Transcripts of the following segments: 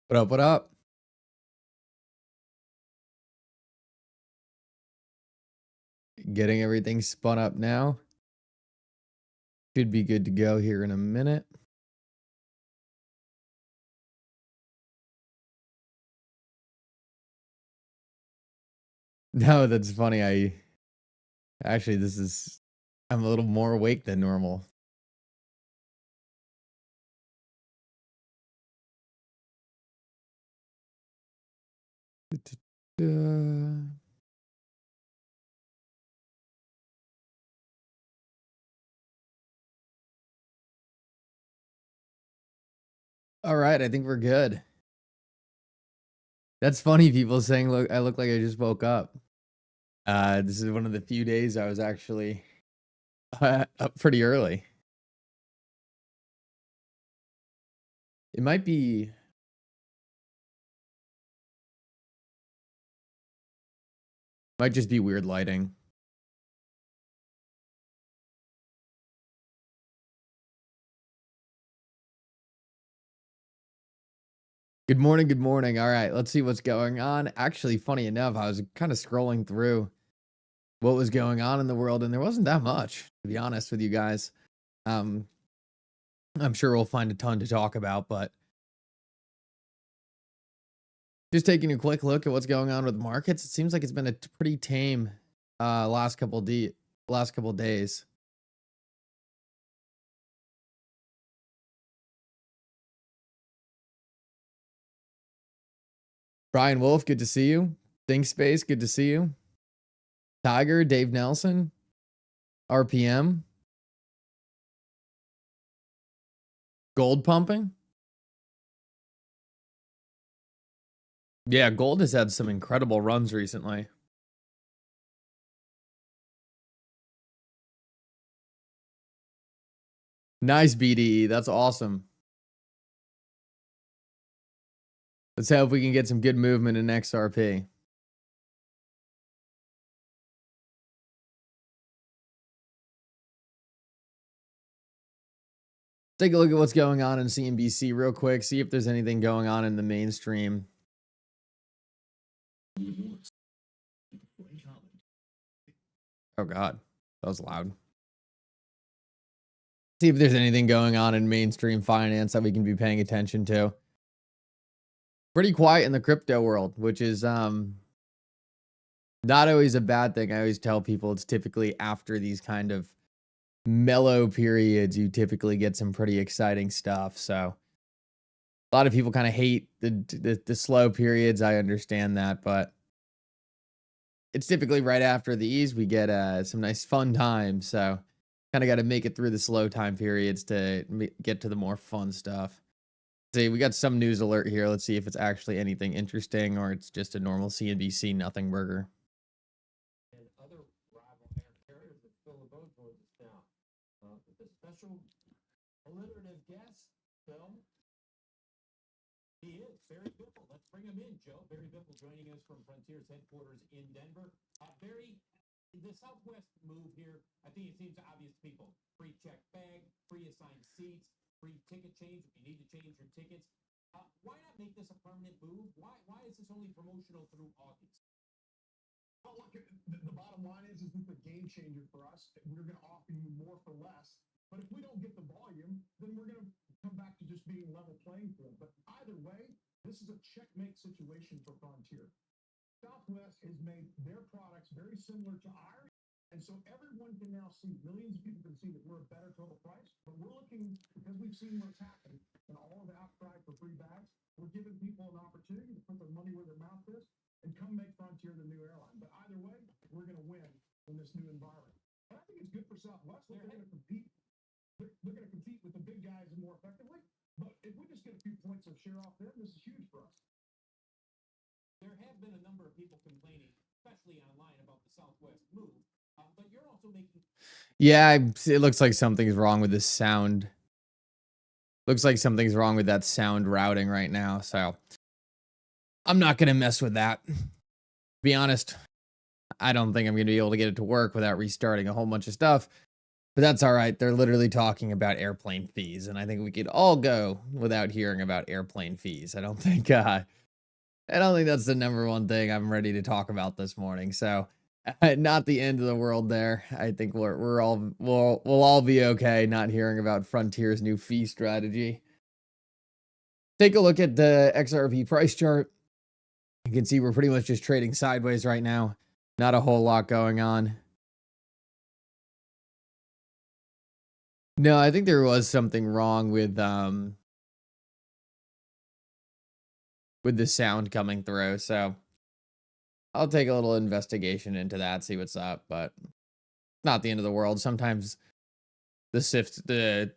What up? What up? Getting everything spun up now. Should be good to go here in a minute. No, that's funny. I'm a little more awake than normal. All right, I think we're good. That's funny. People saying, "Look, I look like I just woke up." This is one of the few days I was actually up pretty early. It might just be weird lighting. Good morning. Good morning. All right, let's see what's going on. Actually, funny enough, I was kind of scrolling through what was going on in the world, and there wasn't that much, to be honest with you guys. I'm sure we'll find a ton to talk about, but just taking a quick look at what's going on with markets, it seems like it's been a pretty tame last couple days. Brian Wolf, good to see you. ThinkSpace, good to see you. Tiger, Dave Nelson, RPM. Gold pumping. Yeah, gold has had some incredible runs recently. Nice BDE. That's awesome. Let's hope we can get some good movement in XRP. Take a look at what's going on in CNBC real quick. See if there's anything going on in the mainstream. Oh, God. That was loud. See if there's anything going on in mainstream finance that we can be paying attention to. Pretty quiet in the crypto world, which is not always a bad thing. I always tell people it's typically after these kind of mellow periods, you typically get some pretty exciting stuff. So a lot of people kind of hate the slow periods. I understand that, but it's typically right after these we get some nice fun times. So kind of got to make it through the slow time periods to get to the more fun stuff. See, we got some news alert here. Let's see if it's actually anything interesting or it's just a normal CNBC nothing burger. And other rival carriers that fill the boat for us now. With a special alliterative guest, Phil. He is Barry Biffle. Let's bring him in, Joe. Barry Biffle joining us from Frontier's headquarters in Denver. Barry, the Southwest move here, I think it seems obvious to people. Free check bag, free assigned seats, free ticket change if you need to change your tickets. Why not make this a permanent move? Why is this only promotional through August? Well, look, the bottom line is this is a game changer for us. We're going to offer you more for less. But if we don't get the volume, then we're going to come back to just being level playing field. But either way, this is a checkmate situation for Frontier. Southwest has made their products very similar to ours. And so everyone can now see, millions of people can see that we're a better total price. But we're looking, because we've seen what's happened and all of the outcry for free bags, we're giving people an opportunity to put their money where their mouth is and come make Frontier the new airline. But either way, we're going to win in this new environment. And I think it's good for Southwest. They're going to compete. They're going to compete with the big guys more effectively. But if we just get a few points of share off them, this is huge for us. There have been a number of people complaining, especially online, about the Southwest move. But you're also making... Yeah, it looks like something's wrong with this sound. Looks like something's wrong with that sound routing right now. So I'm not going to mess with that. To be honest, I don't think I'm going to be able to get it to work without restarting a whole bunch of stuff. But that's all right. They're literally talking about airplane fees, and I think we could all go without hearing about airplane fees. I don't think that's the number one thing I'm ready to talk about this morning. So, not the end of the world there. I think we'll all be okay not hearing about Frontier's new fee strategy. Take a look at the XRP price chart. You can see we're pretty much just trading sideways right now. Not a whole lot going on. No, I think there was something wrong with the sound coming through, so I'll take a little investigation into that, see what's up, but not the end of the world. Sometimes the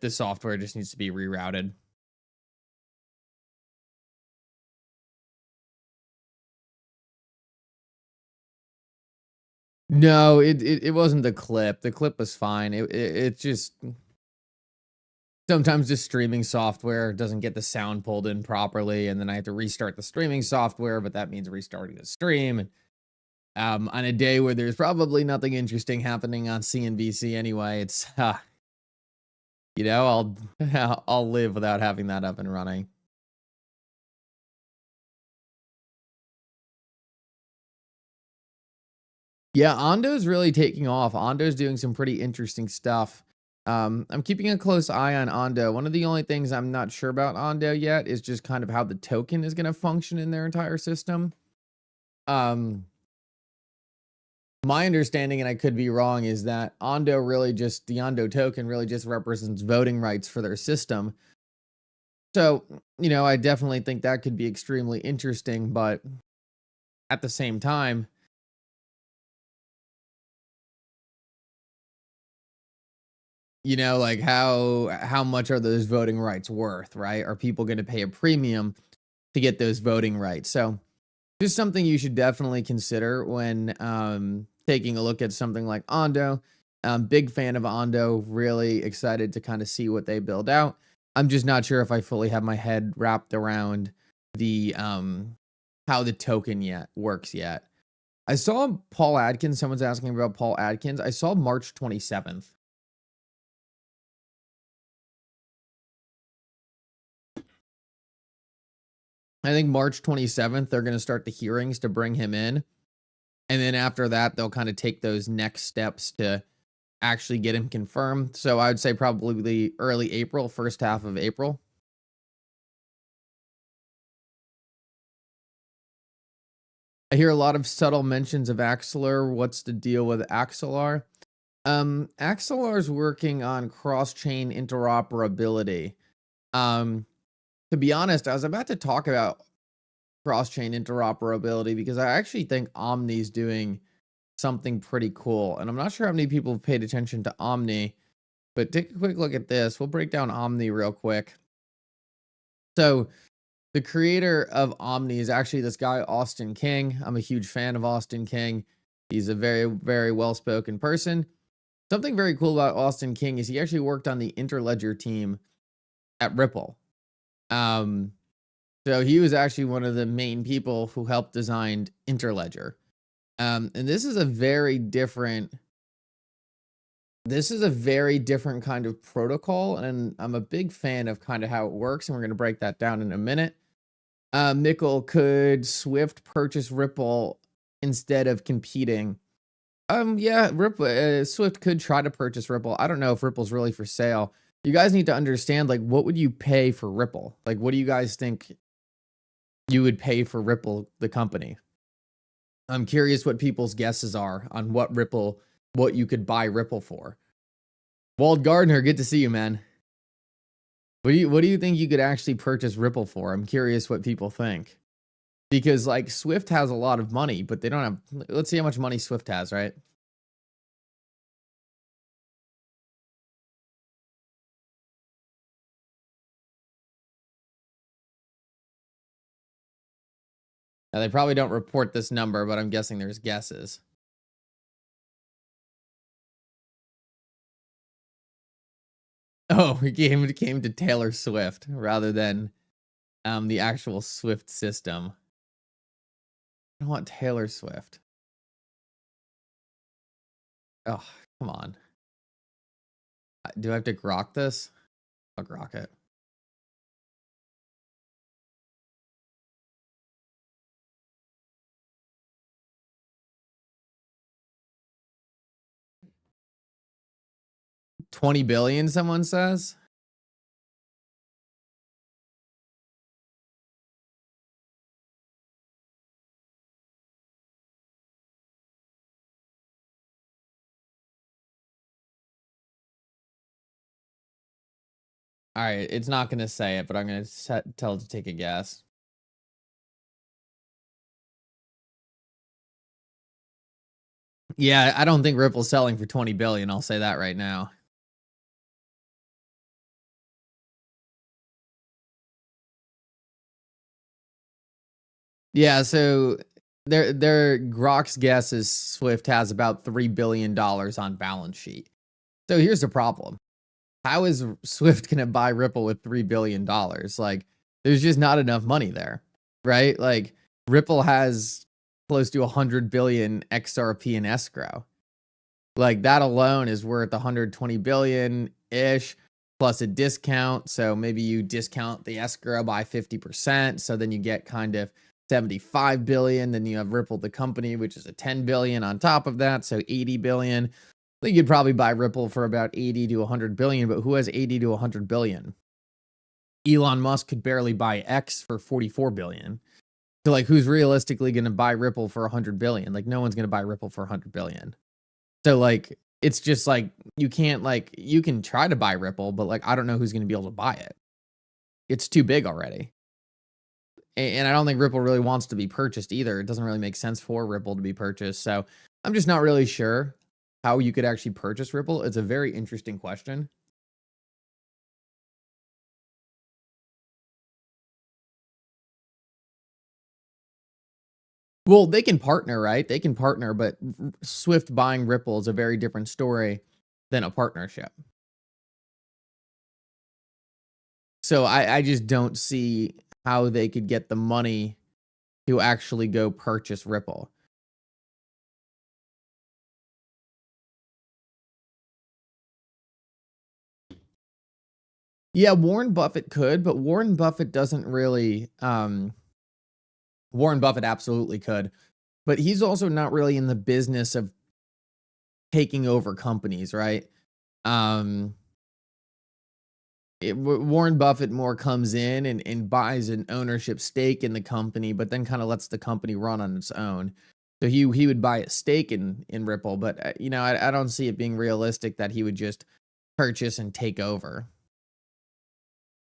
software just needs to be rerouted. No, it wasn't the clip. The clip was fine. It just sometimes the streaming software doesn't get the sound pulled in properly, and then I have to restart the streaming software, but that means restarting the stream. On a day where there's probably nothing interesting happening on CNBC anyway, it's you know, I'll live without having that up and running. Yeah, Ando's really taking off. Ando's doing some pretty interesting stuff. I'm keeping a close eye on Ando. One of the only things I'm not sure about Ando yet is just kind of how the token is going to function in their entire system. My understanding, and I could be wrong, is that the Ando token really just represents voting rights for their system. So, I definitely think that could be extremely interesting, but at the same time, like how much are those voting rights worth, right? Are people going to pay a premium to get those voting rights? So just something you should definitely consider when taking a look at something like Ando. Big fan of Ando, really excited to kind of see what they build out. I'm just not sure if I fully have my head wrapped around the how the token works yet. I saw Paul Adkins, someone's asking about Paul Adkins. I saw March 27th. I think March 27th, they're going to start the hearings to bring him in. And then after that, they'll kind of take those next steps to actually get him confirmed. So I would say probably early April, first half of April. I hear a lot of subtle mentions of Axelar. What's the deal with Axelar? Axelar's working on cross-chain interoperability. To be honest, I was about to talk about cross-chain interoperability because I actually think Omni's doing something pretty cool. And I'm not sure how many people have paid attention to Omni, but take a quick look at this. We'll break down Omni real quick. So the creator of Omni is actually this guy, Austin King. I'm a huge fan of Austin King. He's a very, very well-spoken person. Something very cool about Austin King is he actually worked on the Interledger team at Ripple. So he was actually one of the main people who helped design Interledger. And this is a very different kind of protocol, and I'm a big fan of kind of how it works, and we're going to break that down in a minute. Mickle, could Swift purchase Ripple instead of competing? Yeah, Swift could try to purchase Ripple. I don't know if Ripple's really for sale. You guys need to understand, like, what would you pay for Ripple? Like, what do you guys think you would pay for Ripple, the company? I'm curious what people's guesses are on what you could buy Ripple for. Wald Gardner, good to see you, man. What do you think you could actually purchase Ripple for? I'm curious what people think. Because like Swift has a lot of money, but they don't have, let's see how much money Swift has, right? Now they probably don't report this number, but I'm guessing there's guesses. Oh, we came to Taylor Swift rather than the actual Swift system. I don't want Taylor Swift. Oh, come on. Do I have to grok this? I'll grok it. $20 billion, someone says. All right, it's not going to say it, but I'm going to tell it to take a guess. Yeah, I don't think Ripple's selling for 20 billion. I'll say that right now. Yeah, so their Grok's guess is Swift has about $3 billion on balance sheet. So here's the problem. How is Swift going to buy Ripple with $3 billion? Like, there's just not enough money there, right? Like, Ripple has close to 100 billion XRP in escrow. Like, that alone is worth 120 billion-ish plus a discount. So maybe you discount the escrow by 50%. So then you get kind of 75 billion. Then you have Ripple, the company, which is a 10 billion on top of that. So 80 billion. I think you'd probably buy Ripple for about 80 to 100 billion, but who has 80 to 100 billion? Elon Musk could barely buy X for 44 billion. So like, who's realistically going to buy Ripple for 100 billion? Like, no one's going to buy Ripple for 100 billion. So like, it's just like, you can't, like, you can try to buy Ripple, but like, I don't know who's going to be able to buy it. It's too big already. And I don't think Ripple really wants to be purchased either. It doesn't really make sense for Ripple to be purchased. So I'm just not really sure how you could actually purchase Ripple. It's a very interesting question. Well, they can partner, right? They can partner, but Swift buying Ripple is a very different story than a partnership. So I just don't see how they could get the money to actually go purchase Ripple. Yeah, Warren Buffett could, but Warren Buffett doesn't really, Warren Buffett absolutely could, but he's also not really in the business of taking over companies, right? Warren Buffett more comes in and buys an ownership stake in the company, but then kind of lets the company run on its own. So he would buy a stake in Ripple, but you know, I don't see it being realistic that he would just purchase and take over.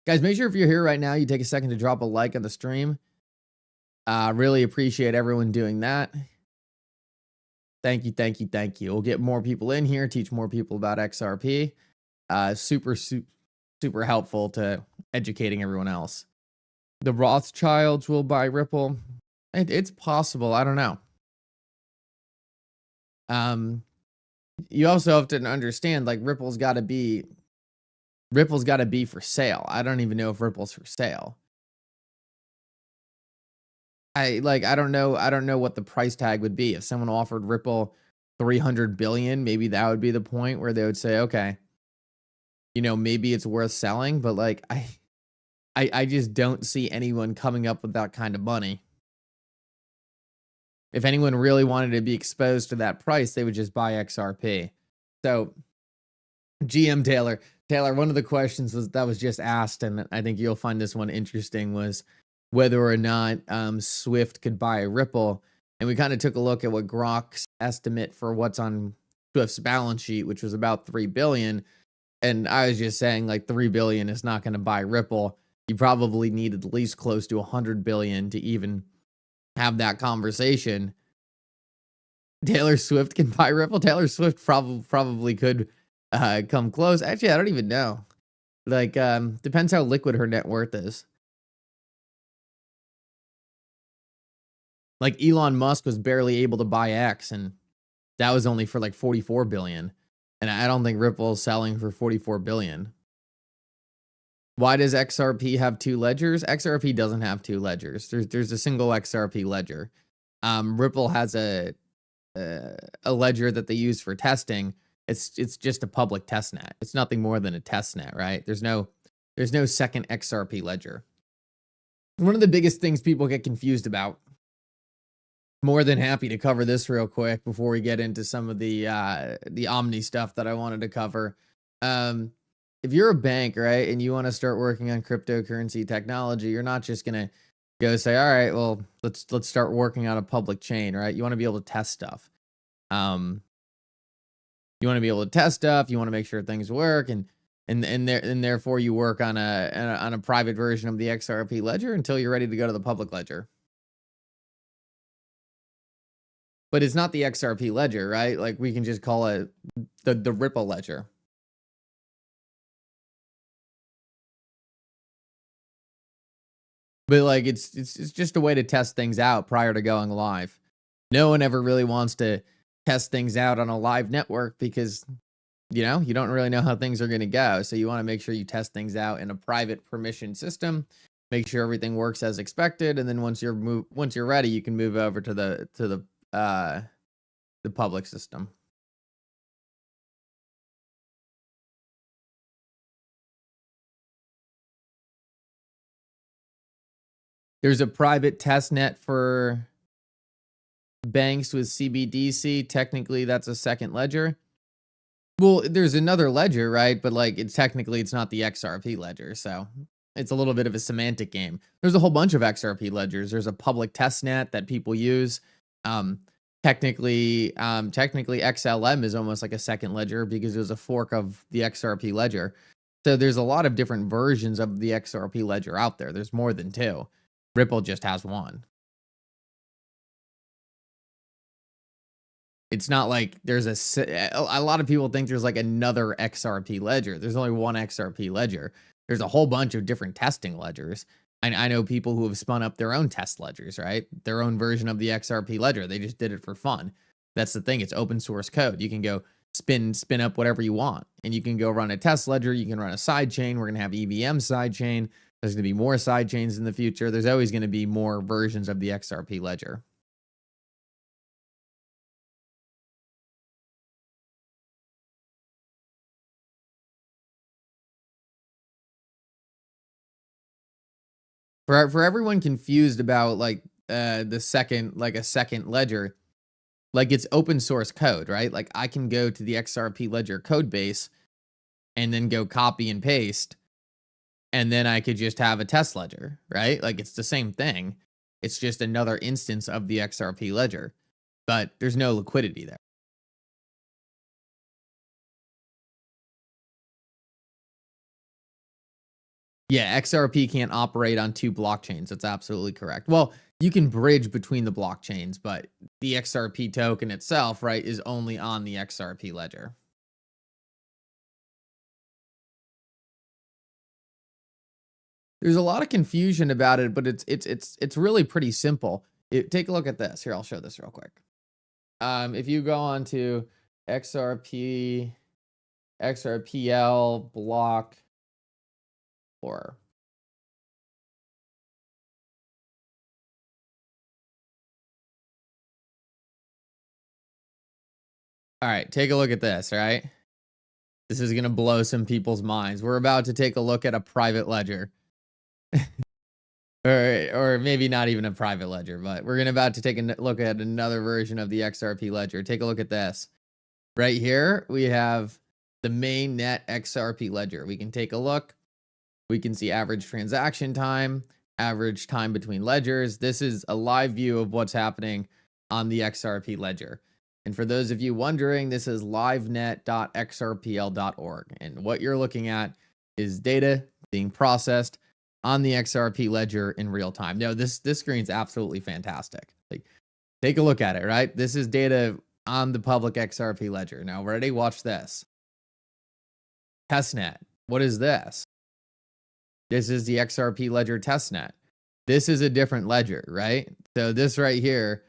Guys, make sure if you're here right now, you take a second to drop a like on the stream. Really appreciate everyone doing that. Thank you, thank you, thank you. We'll get more people in here, teach more people about XRP. Super helpful to educating everyone else. The Rothschilds will buy Ripple. It's possible. I don't know. You also have to understand, like, Ripple's got to be for sale. I don't even know if Ripple's for sale. I don't know what the price tag would be. If someone offered Ripple 300 billion, maybe that would be the point where they would say, okay, you know, maybe it's worth selling, but like, I just don't see anyone coming up with that kind of money. If anyone really wanted to be exposed to that price, they would just buy XRP. So GM Taylor, one of the questions that was just asked, and I think you'll find this one interesting, was whether or not Swift could buy a Ripple. And we kind of took a look at what Grok's estimate for what's on Swift's balance sheet, which was about 3 billion. And I was just saying, like, 3 billion is not going to buy Ripple. You probably need at least close to 100 billion to even have that conversation. Taylor Swift can buy Ripple. Taylor Swift probably could come close. Actually, I don't even know. Like, depends how liquid her net worth is. Like, Elon Musk was barely able to buy X, and that was only for like 44 billion. And I don't think Ripple is selling for 44 billion. Why does XRP have two ledgers? XRP doesn't have two ledgers. There's a single XRP ledger. Ripple has a ledger that they use for testing, It's just a public test net. It's nothing more than a test net, right? There's no second XRP ledger. One of the biggest things people get confused about. More than happy to cover this real quick before we get into some of the Omni stuff that I wanted to cover. If you're a bank, right, and you want to start working on cryptocurrency technology, you're not just gonna go say, all right, well, let's start working on a public chain, right? You want to be able to test stuff. You want to be able to test stuff. You want to make sure things work, and therefore you work on a private version of the XRP ledger until you're ready to go to the public ledger. But it's not the XRP ledger, right? Like we can just call it the Ripple ledger. But like it's just a way to test things out prior to going live. No one ever really wants to test things out on a live network because you don't really know how things are going to go. So you want to make sure you test things out in a private permission system, make sure everything works as expected, and then once you're ready, you can move over to the public system. There's a private test net for banks with CBDC. Technically, that's a second ledger. Well, there's another ledger, right? But like it's not the XRP ledger. So it's a little bit of a semantic game. There's a whole bunch of XRP ledgers. There's a public test net that people use. Technically XLM is almost like a second ledger because it was a fork of the XRP ledger. So there's a lot of different versions of the XRP ledger out there. There's more than two. Ripple just has one. It's not like there's a lot of people think there's like another XRP ledger. There's only one XRP ledger. There's a whole bunch of different testing ledgers. I know people who have spun up their own test ledgers, right? Their own version of the XRP ledger. They just did it for fun. That's the thing. It's open source code. You can go spin up whatever you want, and you can go run a test ledger. You can run a side chain. We're going to have EVM side chain. There's going to be more side chains in the future. There's always going to be more versions of the XRP ledger. For everyone confused about like a second ledger, like it's open source code, right? Like I can go to the XRP ledger code base and then go copy and paste, and then I could just have a test ledger, right? Like it's the same thing. It's just another instance of the XRP ledger, but there's no liquidity there. Yeah, XRP can't operate on two blockchains. That's absolutely correct. Well, you can bridge between the blockchains, but the XRP token itself, right, is only on the XRP ledger. There's a lot of confusion about it, but it's really pretty simple. Take a look at this. Here, I'll show this real quick. If you go on to XRPL block or all right, take a look at this, right? This is going to blow some people's minds. We're about to take a look at a private ledger. or maybe not even a private ledger, but we're about to take a look at another version of the XRP ledger. Take a look at this. Right here, we have the main net XRP ledger. We can take a look. We can see average transaction time, average time between ledgers. This is a live view of what's happening on the XRP ledger. And for those of you wondering, this is livenet.xrpl.org. And what you're looking at is data being processed on the XRP ledger in real time. No, this screen's absolutely fantastic. Like, take a look at it, right? This is data on the public XRP ledger. Now, ready? Watch this. Testnet. What is this? This is the XRP ledger testnet. This is a different ledger, right? So this right here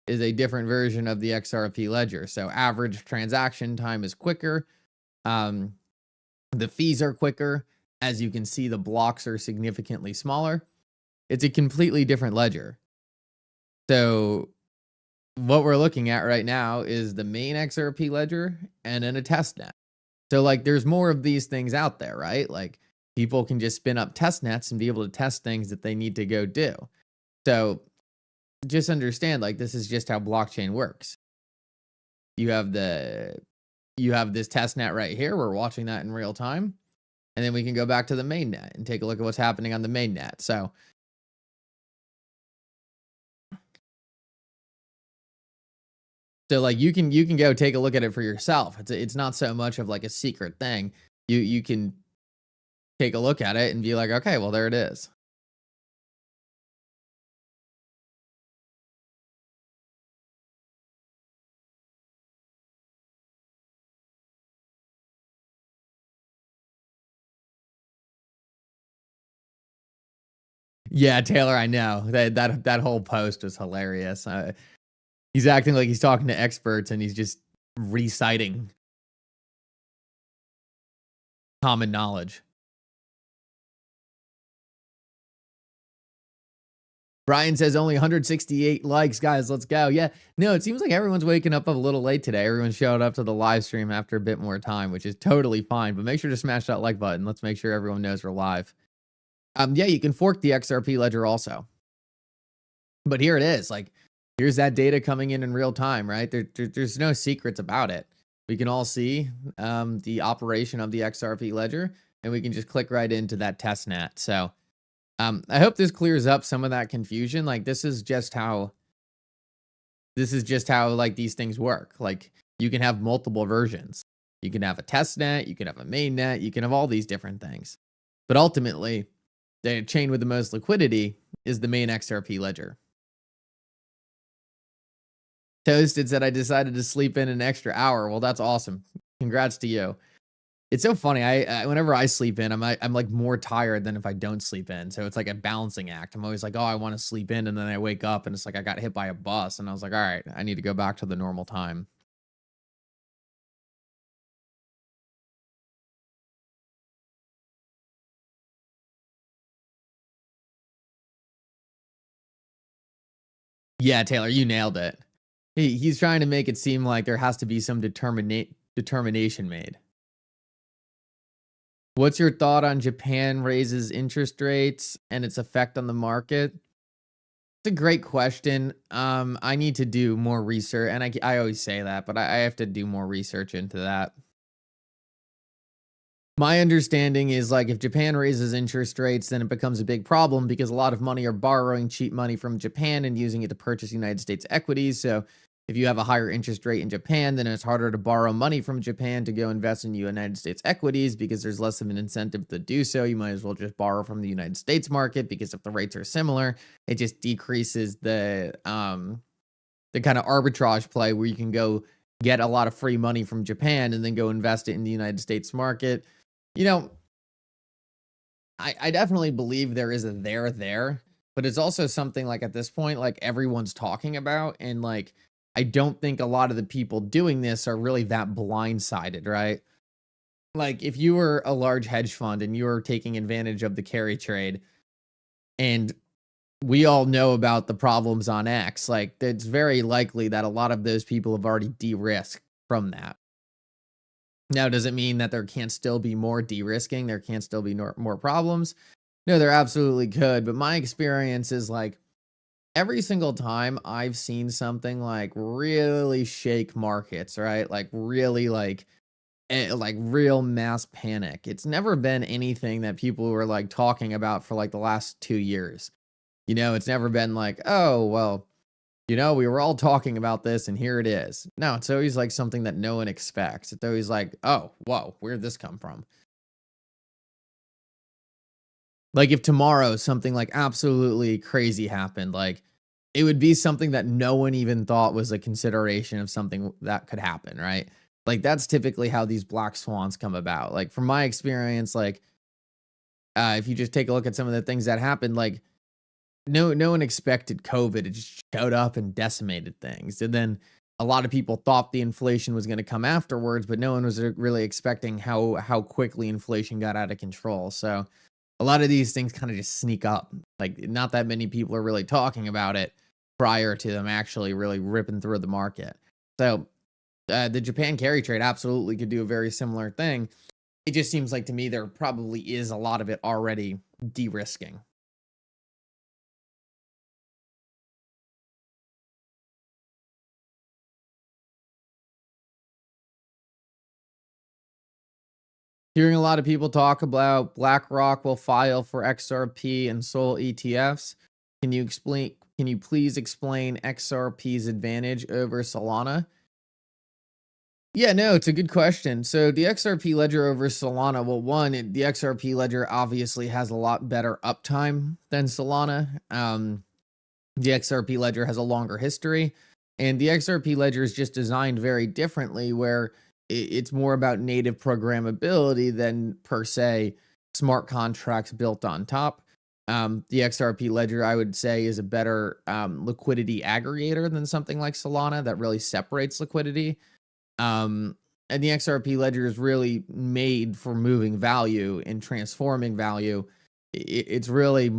is a different version of the XRP ledger. So average transaction time is quicker. The fees are quicker. As you can see, the blocks are significantly smaller. It's a completely different ledger. So what we're looking at right now is the main XRP ledger and then a test net. So like there's more of these things out there, right? Like people can just spin up test nets and be able to test things that they need to go do. So just understand, like, this is just how blockchain works. You have this test net right here. We're watching that in real time. And then we can go back to the main net and take a look at what's happening on the main net. So like you can go take a look at it for yourself. It's not so much of like a secret thing. You can take a look at it and be like, okay, well, there it is. Yeah, Taylor, I know that whole post was hilarious. He's acting like he's talking to experts and he's just reciting common knowledge. Brian says only 168 likes, guys. Let's go. Yeah, no, it seems like everyone's waking up a little late today. Everyone showed up to the live stream after a bit more time, which is totally fine. But make sure to smash that like button. Let's make sure everyone knows we're live. Yeah, you can fork the XRP ledger also. But here it is. Like, here's that data coming in real time, right? There's no secrets about it. We can all see the operation of the XRP ledger, and we can just click right into that test net. So I hope this clears up some of that confusion. Like, this is just how like these things work. Like, you can have multiple versions. You can have a test net, you can have a main net, you can have all these different things. But ultimately, the chain with the most liquidity is the main XRP ledger. Toasted said, I decided to sleep in an extra hour. Well, that's awesome. Congrats to you. It's so funny. I whenever I sleep in, I'm like more tired than if I don't sleep in. So it's like a balancing act. I'm always like, oh, I want to sleep in. And then I wake up and it's like I got hit by a bus. And I was like, all right, I need to go back to the normal time. Yeah, Taylor, you nailed it. He's trying to make it seem like there has to be some determination made. What's your thought on Japan raises interest rates and its effect on the market? It's a great question. I need to do more research, and I always say that, but I have to do more research into that. My understanding is, like, if Japan raises interest rates, then it becomes a big problem because a lot of money are borrowing cheap money from Japan and using it to purchase United States equities. So if you have a higher interest rate in Japan, then it's harder to borrow money from Japan to go invest in United States equities because there's less of an incentive to do so. You might as well just borrow from the United States market because if the rates are similar, it just decreases the kind of arbitrage play where you can go get a lot of free money from Japan and then go invest it in the United States market. You know, I definitely believe there is a there, but it's also something like at this point, like everyone's talking about. And like, I don't think a lot of the people doing this are really that blindsided, right? Like if you were a large hedge fund and you were taking advantage of the carry trade and we all know about the problems on X, like it's very likely that a lot of those people have already de-risked from that. Now, does it mean that there can't still be more de-risking? There can't still be more problems? No, there absolutely could. But my experience is like every single time I've seen something like really shake markets, right? Like really like real mass panic. It's never been anything that people were like talking about for like the last 2 years. You know, it's never been like, oh, well, you know, we were all talking about this and here it is. No, it's always like something that no one expects. It's always like, oh, whoa, where'd this come from? Like if tomorrow something like absolutely crazy happened, like it would be something that no one even thought was a consideration of something that could happen, right? Like that's typically how these black swans come about. Like from my experience, like if you just take a look at some of the things that happened, like no one expected COVID. It just showed up and decimated things. And then a lot of people thought the inflation was going to come afterwards, but no one was really expecting how quickly inflation got out of control. So a lot of these things kind of just sneak up. Like not that many people are really talking about it, prior to them actually really ripping through the market. So the Japan carry trade absolutely could do a very similar thing. It just seems like to me there probably is a lot of it already de-risking. Hearing a lot of people talk about BlackRock will file for XRP and Sol ETFs. Can you please explain XRP's advantage over Solana? Yeah, no, it's a good question. So the XRP ledger over Solana, well, one, the XRP ledger obviously has a lot better uptime than Solana. The XRP ledger has a longer history, and the XRP ledger is just designed very differently, where it's more about native programmability than per se smart contracts built on top. The XRP ledger, I would say, is a better liquidity aggregator than something like Solana that really separates liquidity. And the XRP ledger is really made for moving value and transforming value. It's really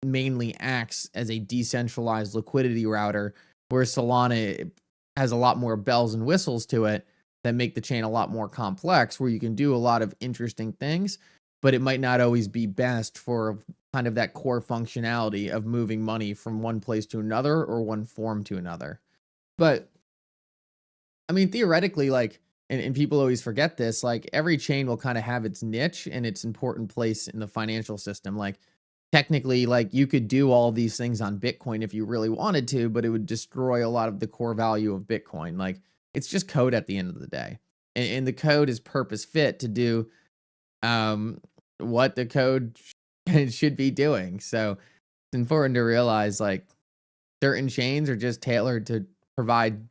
mainly acts as a decentralized liquidity router, where Solana has a lot more bells and whistles to it that make the chain a lot more complex, where you can do a lot of interesting things, but it might not always be best for kind of that core functionality of moving money from one place to another or one form to another. But I mean, theoretically, like, and people always forget this, like every chain will kind of have its niche and its important place in the financial system. Like technically, like you could do all these things on Bitcoin if you really wanted to, but it would destroy a lot of the core value of Bitcoin. Like it's just code at the end of the day. And the code is purpose fit to do what the code should be doing. So it's important to realize like certain chains are just tailored to provide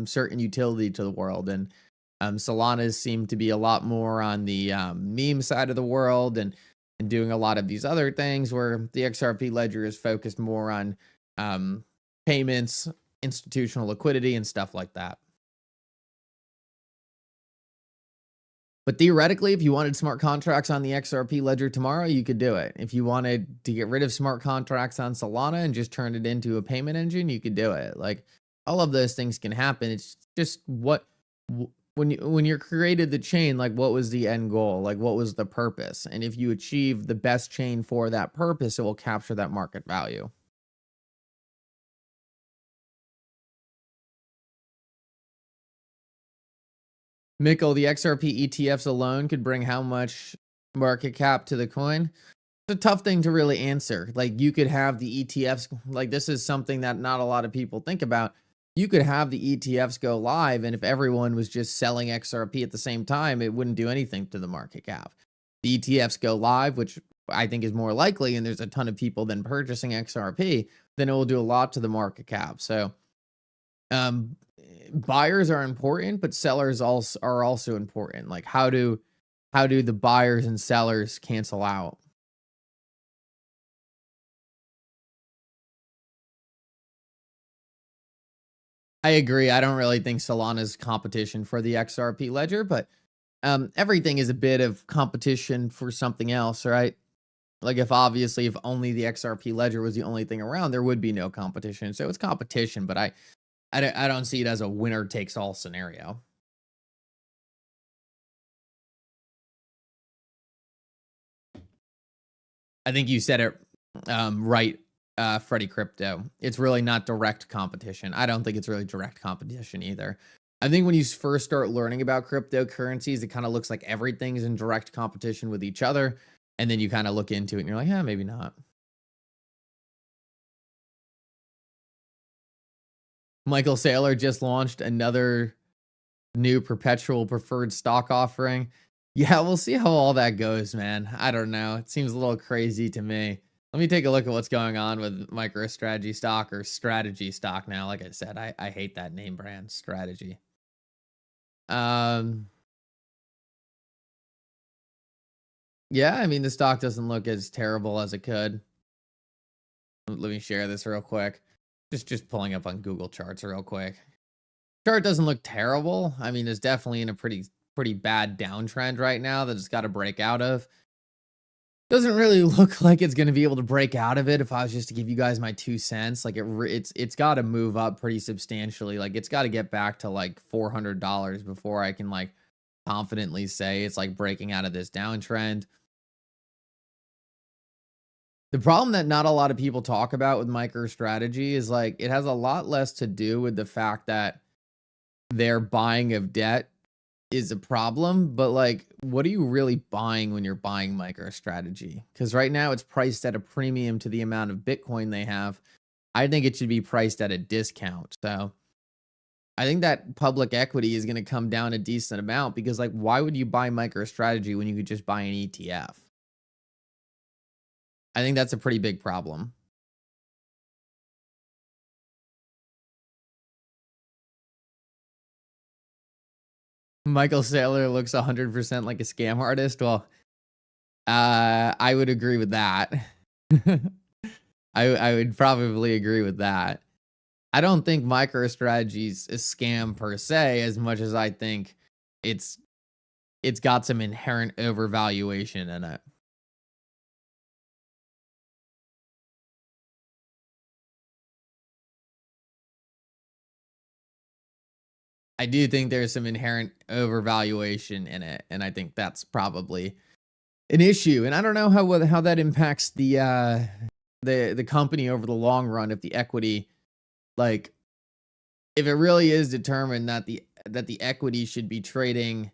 certain utility to the world. And Solana's seem to be a lot more on the meme side of the world and doing a lot of these other things, where the XRP ledger is focused more on payments, institutional liquidity, and stuff like that. But theoretically, if you wanted smart contracts on the XRP ledger tomorrow, you could do it. If you wanted to get rid of smart contracts on Solana and just turn it into a payment engine, you could do it. Like all of those things can happen. It's just when you're created the chain, like what was the end goal? Like what was the purpose? And if you achieve the best chain for that purpose, it will capture that market value. Mickle, the XRP ETFs alone could bring how much market cap to the coin? It's a tough thing to really answer. Like you could have the ETFs, like this is something that not a lot of people think about. You could have the ETFs go live, and if everyone was just selling XRP at the same time, it wouldn't do anything to the market cap. The ETFs go live, which I think is more likely, and there's a ton of people then purchasing XRP, then it will do a lot to the market cap. So buyers are important, but sellers are also important. Like how do the buyers and sellers cancel out? I agree. I don't really think Solana's competition for the XRP ledger, but everything is a bit of competition for something else, right? Like if only the XRP ledger was the only thing around, there would be no competition. So it's competition, but I don't see it as a winner takes all scenario. I think you said it right, Freddy Crypto. It's really not direct competition. I don't think it's really direct competition either. I think when you first start learning about cryptocurrencies, it kind of looks like everything's in direct competition with each other. And then you kind of look into it and you're like, yeah, maybe not. Michael Saylor just launched another new perpetual preferred stock offering. Yeah, we'll see how all that goes, man. I don't know. It seems a little crazy to me. Let me take a look at what's going on with MicroStrategy stock, or strategy stock now. Like I said, I hate that name brand, strategy. Yeah, I mean, the stock doesn't look as terrible as it could. Let me share this real quick. Just pulling up on Google Charts real quick. Chart doesn't look terrible. I mean, it's definitely in a pretty bad downtrend right now that it's got to break out of. doesn't really look like it's going to be able to break out of it. If I was just to give you guys my 2 cents, like it's got to move up pretty substantially. Like it's got to get back to like $400 before I can like confidently say it's like breaking out of this downtrend. The problem that not a lot of people talk about with MicroStrategy is like it has a lot less to do with the fact that their buying of debt is a problem, but like what are you really buying when you're buying MicroStrategy? Because right now it's priced at a premium to the amount of Bitcoin they have. I think it should be priced at a discount. So I think that public equity is going to come down a decent amount, because like why would you buy MicroStrategy when you could just buy an ETF? I think that's a pretty big problem. Michael Saylor looks 100% like a scam artist. Well, I would agree with that. I would probably agree with that. I don't think MicroStrategy's a scam per se, as much as I think it's got some inherent overvaluation in it. I do think there's some inherent overvaluation in it, and I think that's probably an issue. And I don't know how that impacts the company over the long run. If the equity, like, if it really is determined that the equity should be trading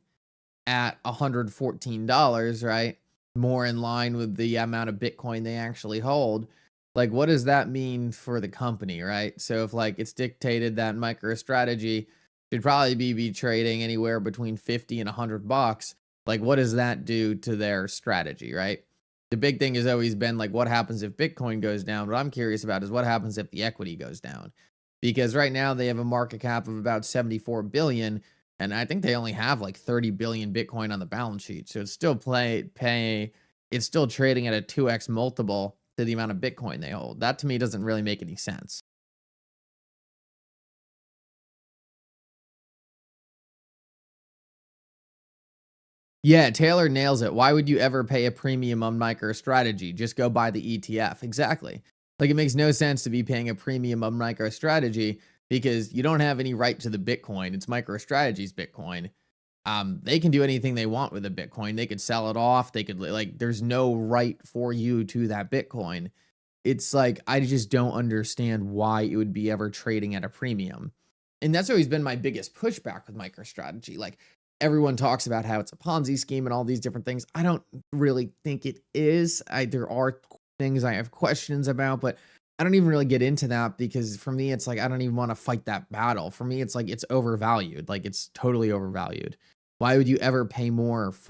at $114, right, more in line with the amount of Bitcoin they actually hold, like, what does that mean for the company, right? So if like it's dictated that MicroStrategy should probably be trading anywhere between 50 and $100, like what does that do to their strategy, right? The big thing has always been like what happens if Bitcoin goes down. What I'm curious about is what happens if the equity goes down, because right now they have a market cap of about 74 billion, and I think they only have like 30 billion Bitcoin on the balance sheet. So it's still it's still trading at a 2x multiple to the amount of Bitcoin they hold. That to me doesn't really make any sense. Yeah, Taylor nails it. Why would you ever pay a premium on MicroStrategy? Just go buy the ETF. Exactly. Like it makes no sense to be paying a premium on MicroStrategy because you don't have any right to the Bitcoin. It's MicroStrategy's Bitcoin. They can do anything they want with the Bitcoin. They could sell it off. They could like, there's no right for you to that Bitcoin. It's like, I just don't understand why it would be ever trading at a premium. And that's always been my biggest pushback with MicroStrategy. Like everyone talks about how it's a Ponzi scheme and all these different things. I don't really think it is. There are things I have questions about, but I don't even really get into that because for me, it's like, I don't even want to fight that battle. For me, it's like, it's overvalued. Like it's totally overvalued. Why would you ever pay more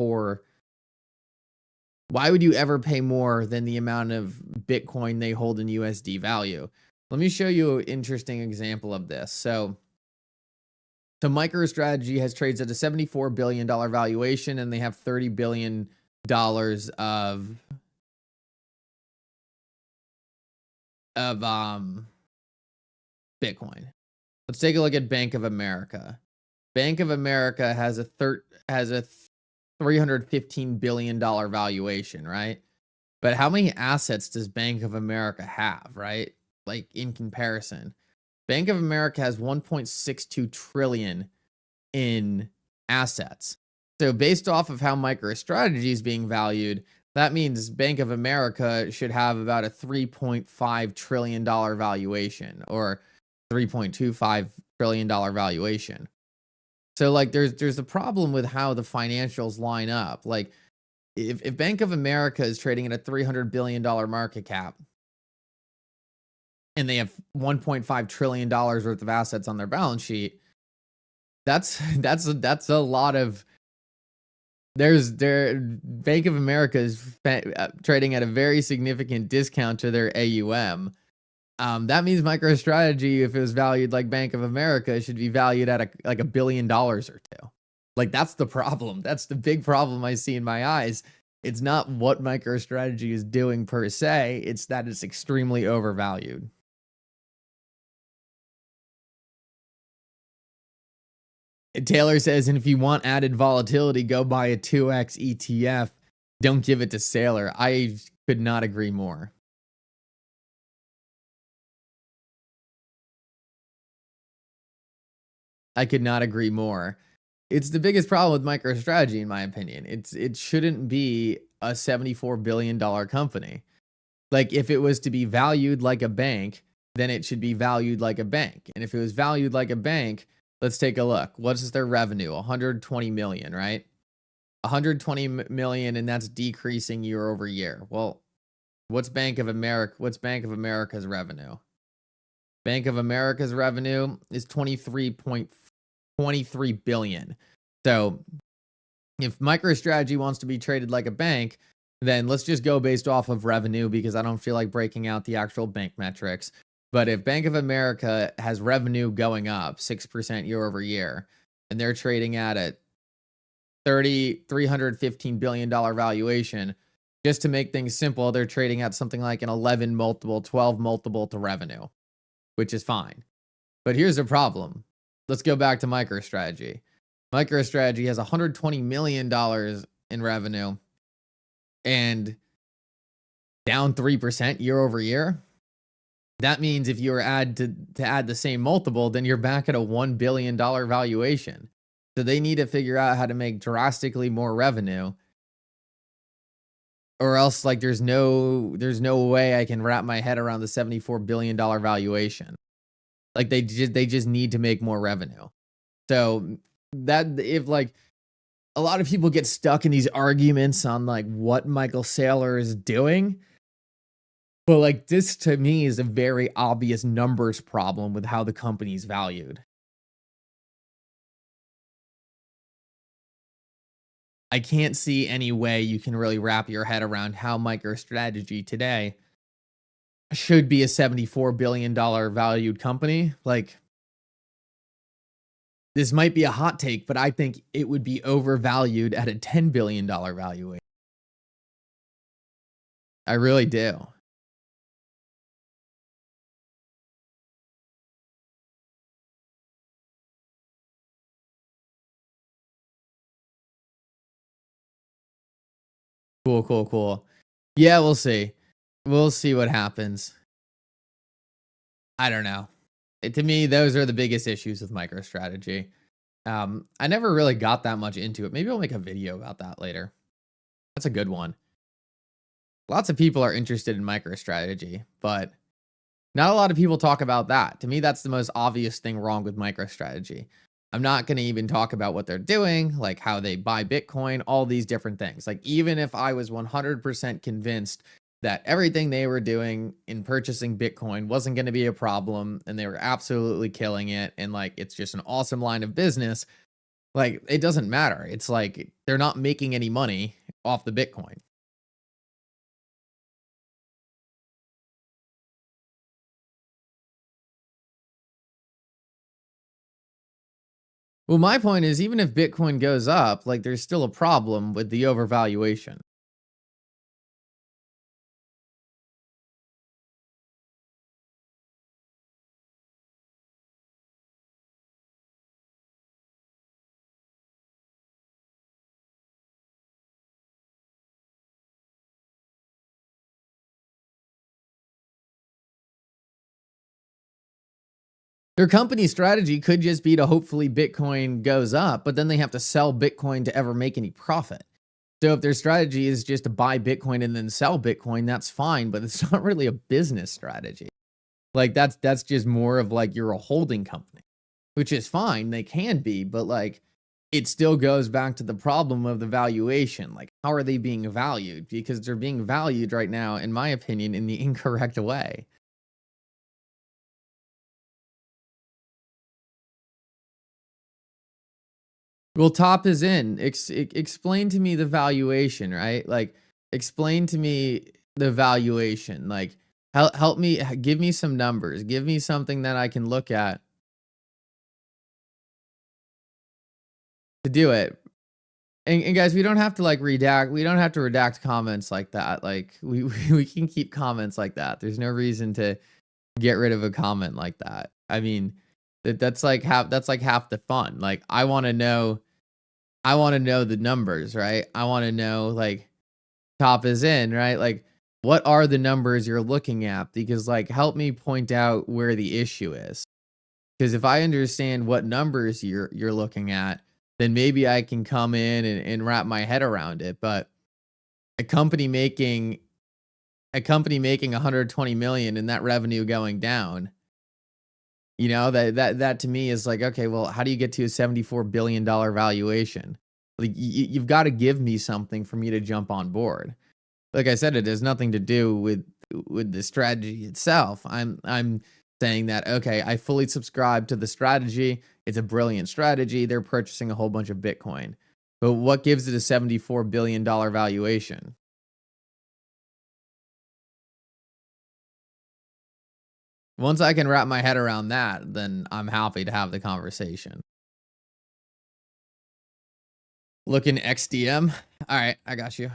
than the amount of Bitcoin they hold in USD value? Let me show you an interesting example of this. So MicroStrategy has trades at a $74 billion valuation, and they have $30 billion of Bitcoin. Let's take a look at Bank of America. Bank of America has a $315 billion valuation, right? But how many assets does Bank of America have, right? Like in comparison, Bank of America has 1.62 trillion in assets. So based off of how MicroStrategy is being valued, that means Bank of America should have about a $3.5 trillion valuation or $3.25 trillion valuation. So like there's a problem with how the financials line up. Like if Bank of America is trading at a $300 billion market cap and they have $1.5 trillion worth of assets on their balance sheet, that's a lot of. Bank of America is trading at a very significant discount to their AUM. That means MicroStrategy, if it was valued like Bank of America, should be valued at like $1 billion or two. Like that's the problem. That's the big problem I see in my eyes. It's not what MicroStrategy is doing per se. It's that it's extremely overvalued. Taylor says, and if you want added volatility, go buy a 2x ETF. don't give it to Saylor. I could not agree more. I could not agree more. It's the biggest problem with MicroStrategy, in my opinion. It shouldn't be a $74 billion company. Like, if it was to be valued like a bank, then it should be valued like a bank. And if it was valued like a bank, let's take a look. What's their revenue? 120 million, right? 120 million, and that's decreasing year over year. Well, what's Bank of America's revenue? Bank of America's revenue is 23.23 billion. So if MicroStrategy wants to be traded like a bank, then let's just go based off of revenue, because I don't feel like breaking out the actual bank metrics. But if Bank of America has revenue going up 6% year over year, and they're trading at a $315 billion valuation, just to make things simple, they're trading at something like an 11 multiple, 12 multiple to revenue, which is fine. But here's the problem. Let's go back to MicroStrategy. MicroStrategy has $120 million in revenue and down 3% year over year. That means if you were to add the same multiple, then you're back at a $1 billion valuation. So they need to figure out how to make drastically more revenue, or else like there's no way I can wrap my head around the $74 billion valuation. Like they just need to make more revenue. So that, if like a lot of people get stuck in these arguments on like what Michael Saylor is doing, but like this to me is a very obvious numbers problem with how the company's valued. I can't see any way you can really wrap your head around how MicroStrategy today should be a $74 billion valued company. Like, this might be a hot take, but I think it would be overvalued at a $10 billion valuation. I really do. Cool. Yeah, we'll see. We'll see what happens. I don't know. To me, those are the biggest issues with MicroStrategy. I never really got that much into it. Maybe I'll make a video about that later. That's a good one. Lots of people are interested in MicroStrategy, but not a lot of people talk about that. To me, that's the most obvious thing wrong with MicroStrategy. I'm not going to even talk about what they're doing, like how they buy Bitcoin, all these different things. Like, even if I was 100% convinced that everything they were doing in purchasing Bitcoin wasn't going to be a problem and they were absolutely killing it and like it's just an awesome line of business, like it doesn't matter. It's like they're not making any money off the Bitcoin. Well, my point is, even if Bitcoin goes up, like there's still a problem with the overvaluation. Their company strategy could just be to hopefully Bitcoin goes up, but then they have to sell Bitcoin to ever make any profit. So if their strategy is just to buy Bitcoin and then sell Bitcoin, that's fine, but it's not really a business strategy. Like that's just more of like you're a holding company, which is fine. They can be, but like it still goes back to the problem of the valuation. Like, how are they being valued? Because they're being valued right now, in my opinion, in the incorrect way. Well, top is in. Explain to me the valuation, right? Like, explain to me the valuation. Like, help me, give me some numbers. Give me something that I can look at to do it. And guys, we don't have to like redact. We don't have to redact comments like that. Like, we can keep comments like that. There's no reason to get rid of a comment like that. I mean, that's like half the fun. Like, I want to know the numbers, right? I want to know like top is in, right? Like, what are the numbers you're looking at? Because, like, help me point out where the issue is. Because if I understand what numbers you're looking at, then maybe I can come in and wrap my head around it. But a company making 120 million and that revenue going down, you know, that to me is like, okay, well, how do you get to a $74 billion valuation? Like, you've got to give me something for me to jump on board. Like I said, it has nothing to do with the strategy itself. I'm saying that, okay, I fully subscribe to the strategy. It's a brilliant strategy. They're purchasing a whole bunch of Bitcoin. But what gives it a $74 billion valuation? Once I can wrap my head around that, then I'm happy to have the conversation. Looking XDM. All right, I got you.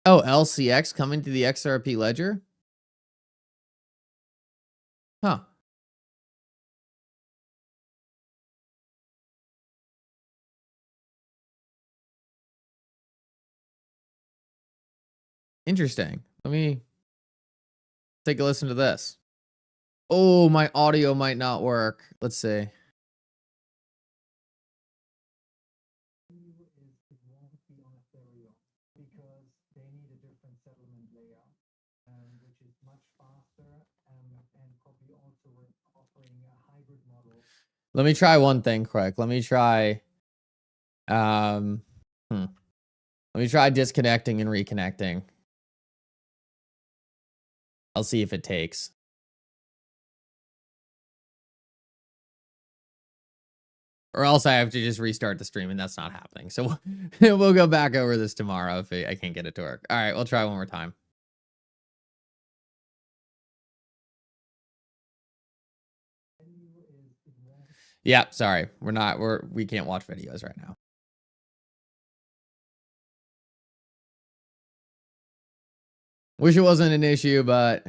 Oh, LCX coming to the XRP ledger? Huh. Interesting. Let me take a listen to this. Oh, my audio might not work. Let's see. Because they need a different settlement layer, which is much faster and probably also offering a hybrid model. Let me try one thing quick. Let me try let me try disconnecting and reconnecting. I'll see if it takes. Or else I have to just restart the stream, and that's not happening. So we'll go back over this tomorrow if I can't get it to work. All right, we'll try one more time. Yeah, sorry. We can't watch videos right now. Wish it wasn't an issue, but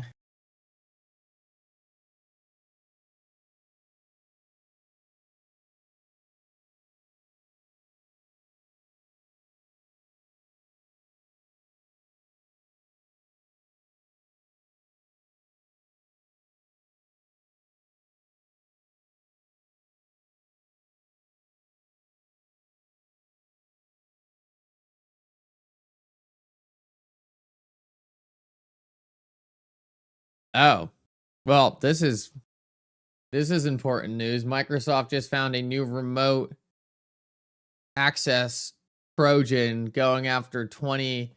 oh. Well, this is important news. Microsoft just found a new remote access Trojan going after 20.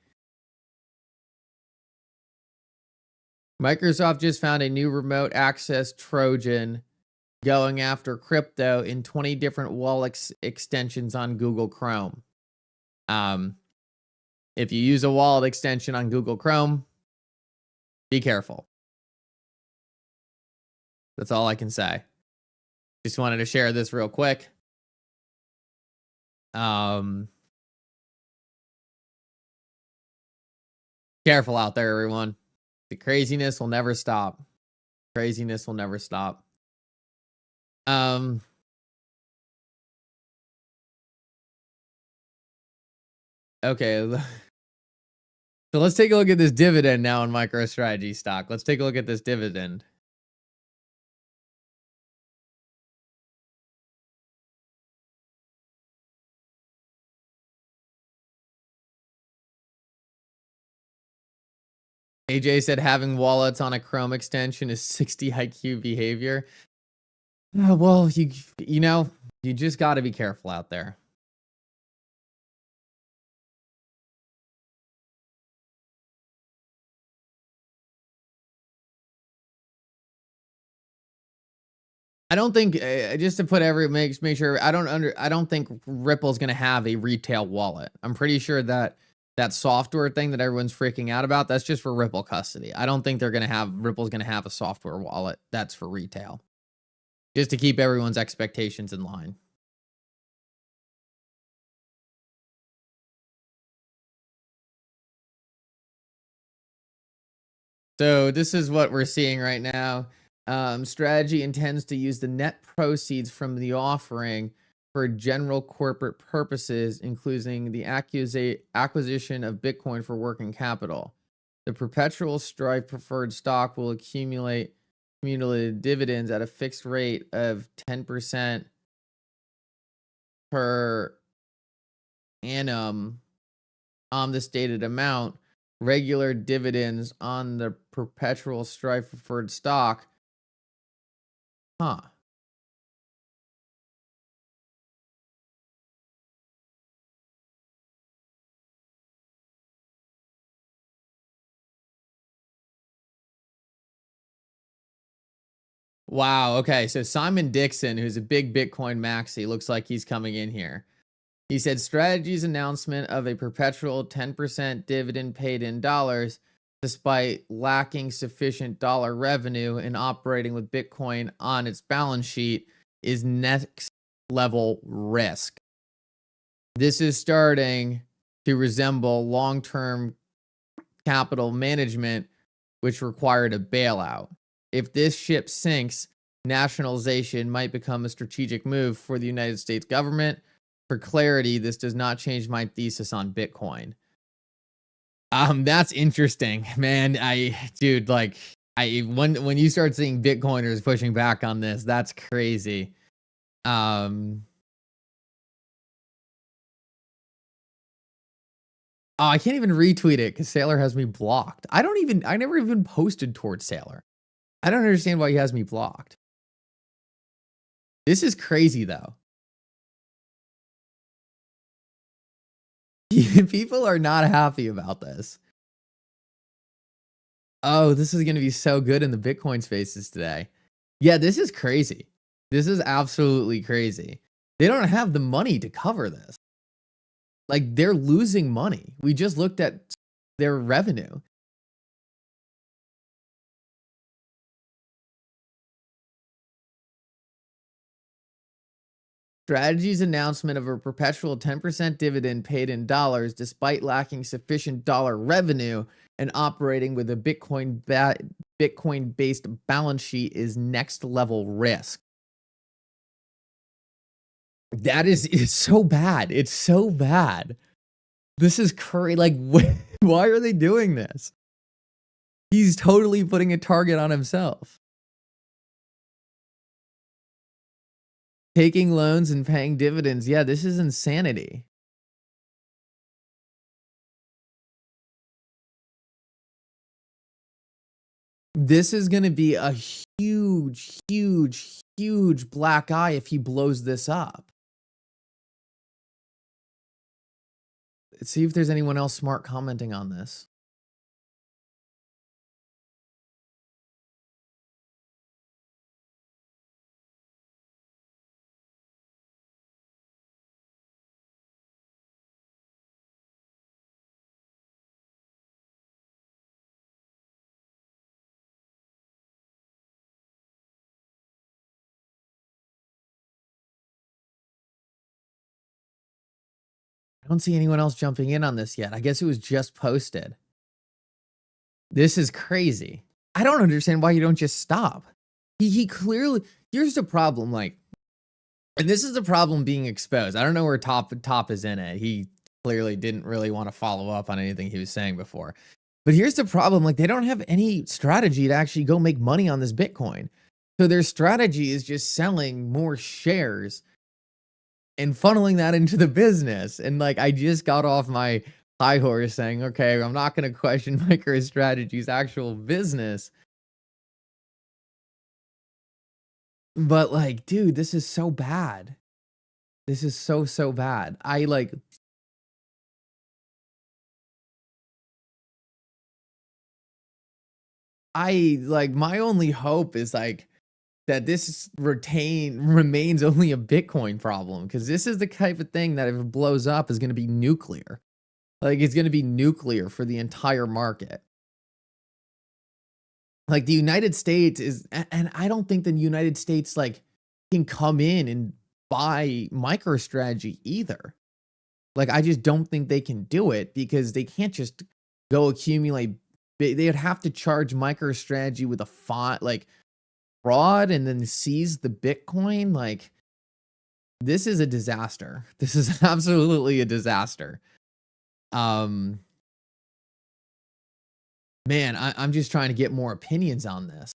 Microsoft just found a new remote access Trojan going after crypto in 20 different wallet extensions on Google Chrome. If you use a wallet extension on Google Chrome, be careful. That's all I can say. Just wanted to share this real quick. Careful out there, everyone. The craziness will never stop. Craziness will never stop. Okay. So let's take a look at this dividend now in MicroStrategy stock. Let's take a look at this dividend. AJ said having wallets on a Chrome extension is 60 IQ behavior. Well, you know, you just got to be careful out there. I don't think just to put make sure I don't think Ripple's going to have a retail wallet. I'm pretty sure that software thing that everyone's freaking out about, that's just for Ripple custody. I don't think Ripple's going to have a software wallet that's for retail. just to keep everyone's expectations in line. So this is what we're seeing right now. Strategy intends to use the net proceeds from the offering for general corporate purposes, including the acquisition of Bitcoin for working capital. The perpetual Stripe preferred stock will accumulate cumulative dividends at a fixed rate of 10% per annum on the stated amount. Regular dividends on the perpetual Stripe preferred stock. Huh. Wow. Okay. So Simon Dixon, who's a big Bitcoin maxi, looks like he's coming in here. He said Strategy's announcement of a perpetual 10% dividend paid in dollars, despite lacking sufficient dollar revenue and operating with Bitcoin on its balance sheet, is next level risk. This is starting to resemble long-term capital management, which required a bailout. If this ship sinks, nationalization might become a strategic move for the United States government. For clarity, this does not change my thesis on Bitcoin. That's interesting, man. Dude, like, when you start seeing Bitcoiners pushing back on this, that's crazy. Oh, I can't even retweet it because Sailor has me blocked. I never even posted towards Sailor. I don't understand why he has me blocked. This is crazy, though. People are not happy about this. Oh, this is going to be so good in the Bitcoin spaces today. Yeah, this is crazy. This is absolutely crazy. They don't have the money to cover this. Like, they're losing money. We just looked at their revenue. Strategy's announcement of a perpetual 10% dividend paid in dollars, despite lacking sufficient dollar revenue and operating with a Bitcoin-based balance sheet, is next level risk. It's so bad. It's so bad. This is crazy. Like, why are they doing this? He's totally putting a target on himself. Taking loans and paying dividends. Yeah, this is insanity. This is going to be a huge, huge, huge black eye if he blows this up. Let's see if there's anyone else smart commenting on this. I don't see anyone else jumping in on this yet. I guess it was just posted. This is crazy. I don't understand why you don't just stop. He clearly, here's the problem, like, and this is the problem being exposed. I don't know where top is in it. He clearly didn't really want to follow up on anything he was saying before. But here's the problem, like, they don't have any strategy to actually go make money on this Bitcoin. So their strategy is just selling more shares and funneling that into the business. And like, I just got off my high horse saying, okay, I'm not going to question MicroStrategy's actual business. But like, dude, this is so bad. This is so bad. My only hope is like that this remains only a Bitcoin problem, because this is the type of thing that if it blows up is going to be nuclear. Like, it's going to be nuclear for the entire market. Like, the United States is, and I don't think the United States like can come in and buy MicroStrategy either. Like, I just don't think they can do it because they can't just go accumulate. They'd have to charge MicroStrategy with a fine, like fraud, and then seize the Bitcoin. Like, this is a disaster. This is absolutely a disaster. Man, I'm just trying to get more opinions on this.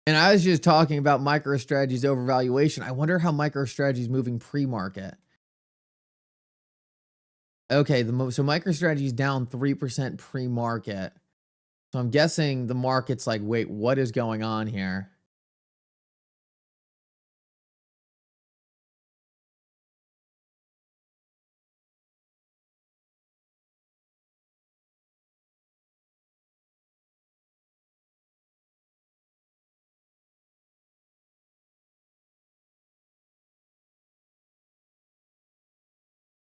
And I was just talking about MicroStrategy's overvaluation. I wonder how MicroStrategy is moving pre-market. Okay, so MicroStrategy is down 3% pre-market. So I'm guessing the market's like, wait, what is going on here?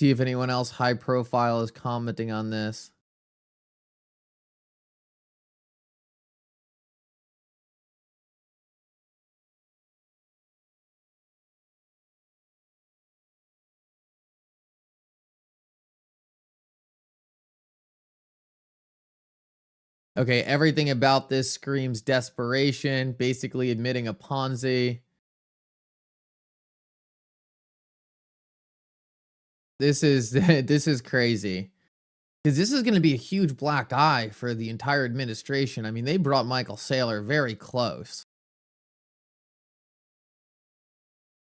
See if anyone else high profile is commenting on this. Okay, everything about this screams desperation, basically admitting a Ponzi. This is this is crazy. Because this is going to be a huge black eye for the entire administration. I mean, they brought Michael Saylor very close.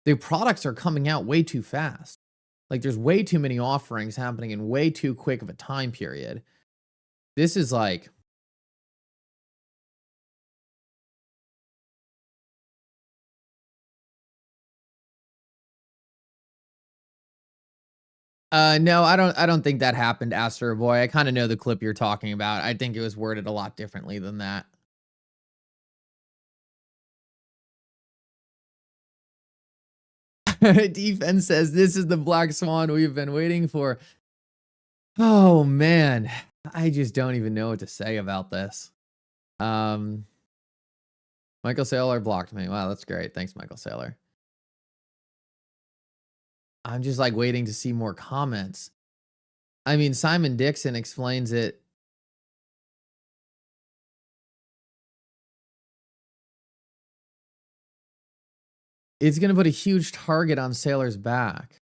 The products are coming out way too fast. Like, there's way too many offerings happening in way too quick of a time period. This is like... no, I don't think that happened, Astro Boy. I kind of know the clip you're talking about. I think it was worded a lot differently than that. Defense says this is the black swan we've been waiting for. Oh man, I just don't even know what to say about this. Michael Saylor blocked me. Wow, that's great. Thanks, Michael Saylor. I'm just like waiting to see more comments. I mean, Simon Dixon explains it. It's going to put a huge target on Saylor's back.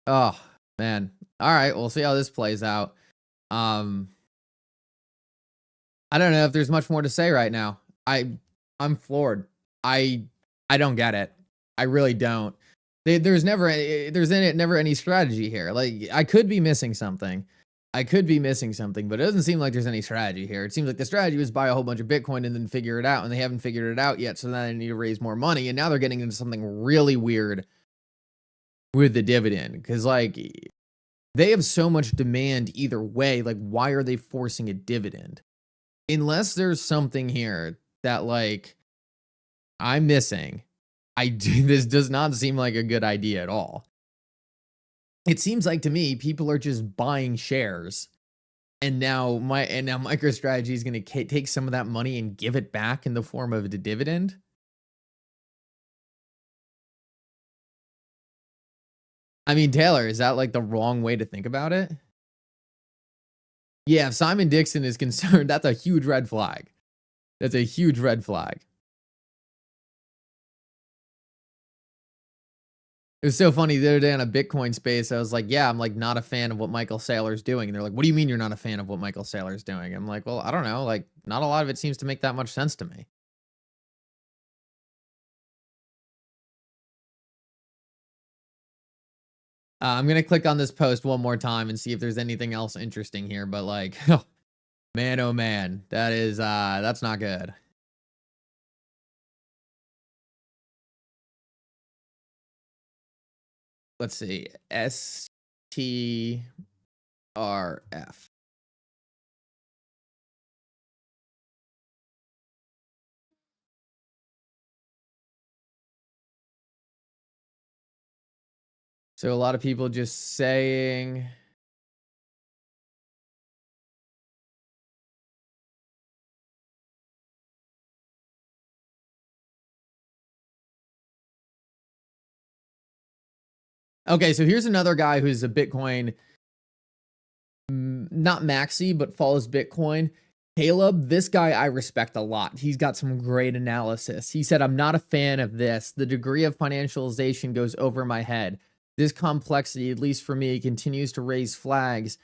Oh, man. All right, we'll see how this plays out. I don't know if there's much more to say right now. I'm floored. I don't get it. I really don't. There's never any strategy here. Like, I could be missing something. But it doesn't seem like there's any strategy here. It seems like the strategy was buy a whole bunch of Bitcoin and then figure it out, and they haven't figured it out yet, so now they need to raise more money, and now they're getting into something really weird with the dividend, because, like, they have so much demand either way. Like, why are they forcing a dividend? Unless there's something here that, like, I'm missing, this does not seem like a good idea at all. It seems like to me people are just buying shares, and now MicroStrategy is going to take some of that money and give it back in the form of a dividend. I mean, Taylor, is that like the wrong way to think about it? Yeah, if Simon Dixon is concerned, that's a huge red flag. That's a huge red flag. It was so funny the other day on a Bitcoin space. I was like, yeah, I'm like not a fan of what Michael Saylor's doing. And they're like, what do you mean you're not a fan of what Michael Saylor's doing? I'm like, well, I don't know. Like, not a lot of it seems to make that much sense to me. I'm going to click on this post one more time and see if there's anything else interesting here. But like, oh man, that is, that's not good. Let's see. STRF. So a lot of people just saying, okay, so here's another guy who's a Bitcoin, not maxi, but follows Bitcoin. Caleb, this guy I respect a lot. He's got some great analysis. He said, I'm not a fan of this. The degree of financialization goes over my head. This complexity, at least for me, continues to raise flags.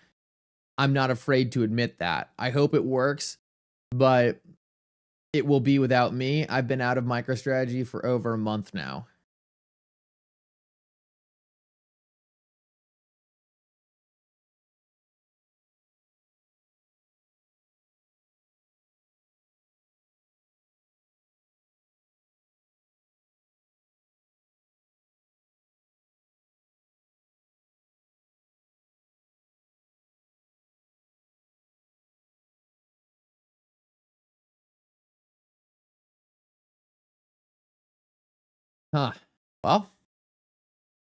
I'm not afraid to admit that. I hope it works, but it will be without me. I've been out of MicroStrategy for over a month now. Huh. Well,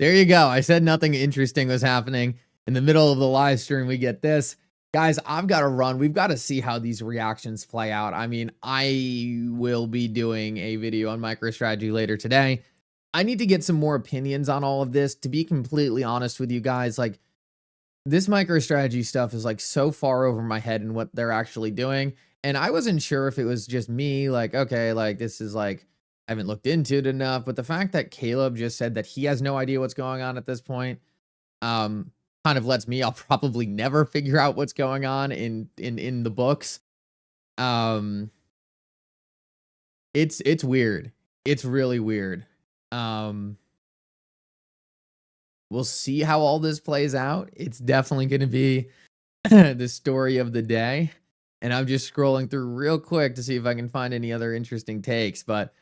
there you go. I said nothing interesting was happening. In the middle of the live stream, we get this. Guys, I've got to run. We've got to see how these reactions play out. I mean, I will be doing a video on MicroStrategy later today. I need to get some more opinions on all of this. To be completely honest with you guys, like, this MicroStrategy stuff is like so far over my head in what they're actually doing. And I wasn't sure if it was just me, like, okay, like, this is like, I haven't looked into it enough. But the fact that Caleb just said that he has no idea what's going on at this point, kind of lets me, I'll probably never figure out what's going on in the books. It's weird. It's really weird. We'll see how all this plays out. It's definitely going to be the story of the day. And I'm just scrolling through real quick to see if I can find any other interesting takes, but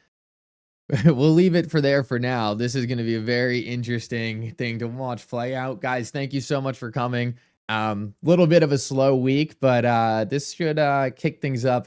we'll leave it for there for now. This is going to be a very interesting thing to watch play out. Guys, thank you so much for coming. Little bit of a slow week, but this should kick things up.